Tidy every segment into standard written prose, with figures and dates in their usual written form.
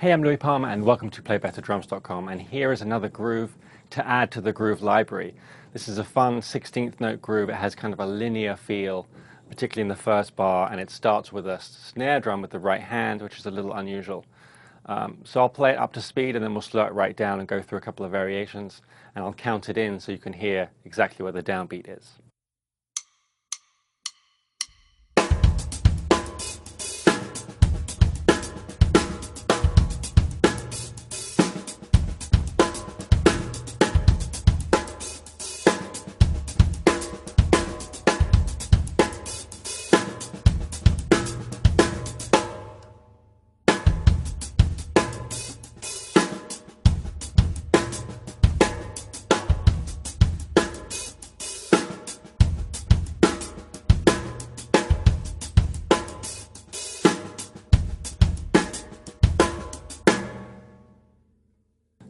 Hey, I'm Louis Palmer and welcome to PlayBetterDrums.com, and here is another groove to add to the groove library. This is a fun 16th note groove. It has kind of a linear feel, particularly in the first bar, and it starts with a snare drum with the right hand, which is a little unusual. So I'll play it up to speed and then we'll slow it right down and go through a couple of variations, and I'll count it in so you can hear exactly where the downbeat is.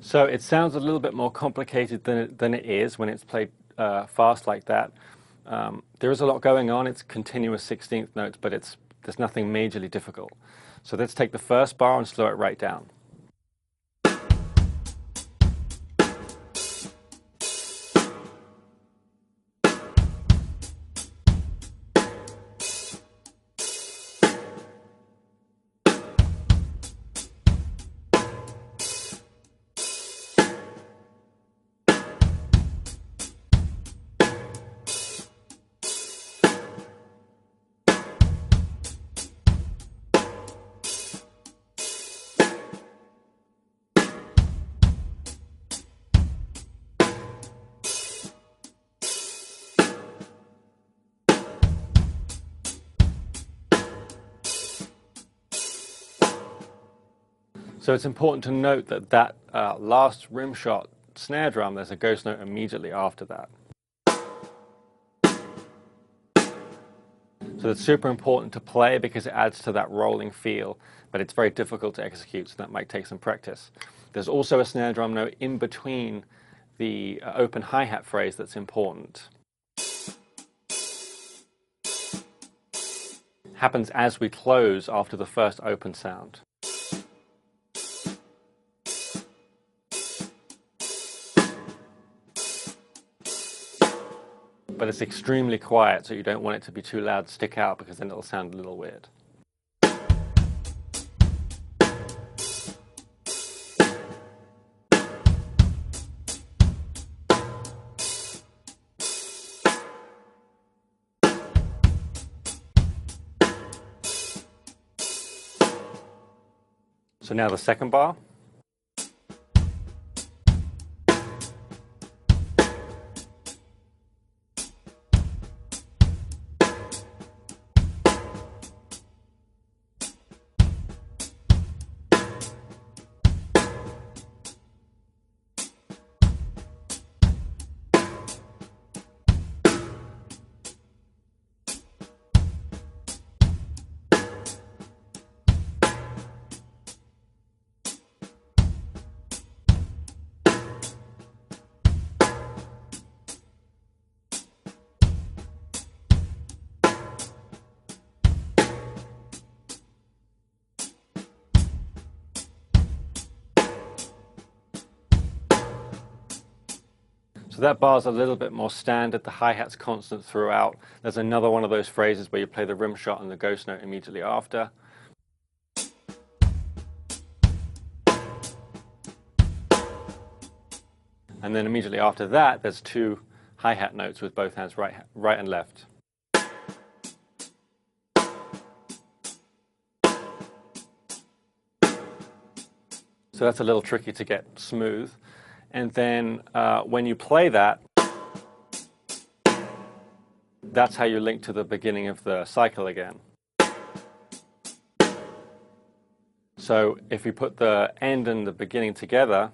So it sounds a little bit more complicated than it is when it's played fast like that. There is a lot going on. It's continuous 16th notes, but there's nothing majorly difficult. So let's take the first bar and slow it right down. So it's important to note that last rim shot snare drum, there's a ghost note immediately after that. So it's super important to play because it adds to that rolling feel, but it's very difficult to execute, so that might take some practice. There's also a snare drum note in between the open hi-hat phrase that's important. Happens as we close after the first open sound. But it's extremely quiet, so you don't want it to be too loud to stick out, because then it'll sound a little weird. So now the second bar. So that bar's a little bit more standard. The hi-hat's constant throughout. There's another one of those phrases where you play the rim shot and the ghost note immediately after. And then immediately after that, there's two hi-hat notes with both hands, right and left. So that's a little tricky to get smooth. And then when you play that, that's how you link to the beginning of the cycle again. So if we put the end and the beginning together,